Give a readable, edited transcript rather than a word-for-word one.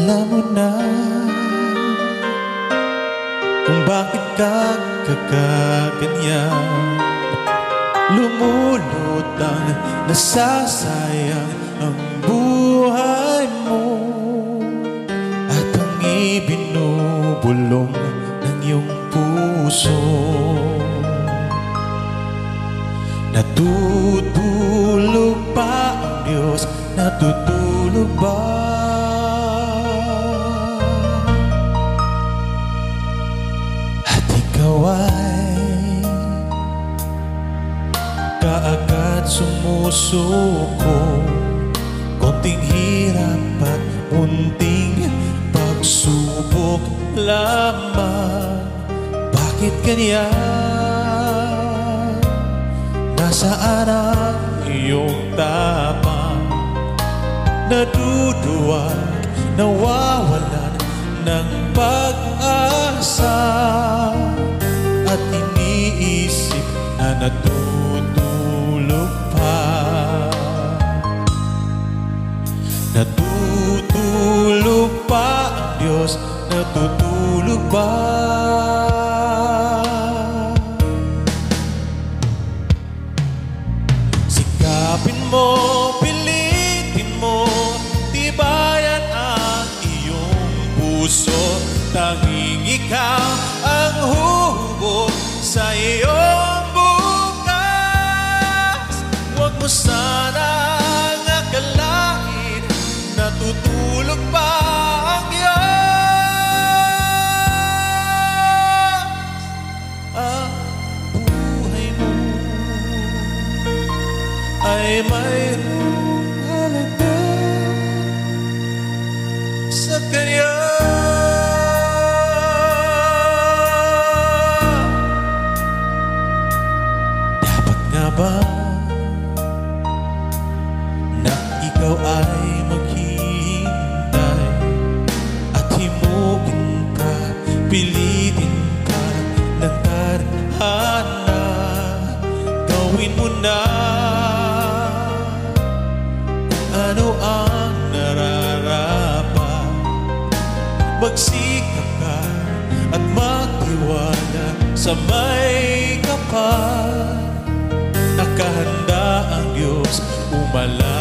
Alam mo na kung bakit ka kakaganyan. Lumulutang, nasasayang ang buhay mo, at ang ibinubulong ng iyong puso. Natutulog ba ang Diyos? Natutulog ba? At ikaw ay kaagad sumusuko. Konting hirap at munting pagsubok lamang. Bakit ganyan? Nasaan ang iyong tapang? Naduduwag, nawawalan ng pag-asa, at iniisip na natutulog pa. Natutulog pa ang Diyos? Natutulog ba? Sikapin mo, pilitin mo, tibayan ang iyong puso. Tanging ikaw ang hubog sa iyong bukas. Huwag mo sanang akalain natutulog pa ang Diyos. Ang buhay mo ay mayroong halaga sa Kanya. Dapat nga ba na ikaw ay maghihintay at himugin ka, pilitin ka ng tadhana? Gawin mo na kung ano ang nararapat. Magsikap ka at magtiwala sa may kapal. Nakahanda ang Diyos umala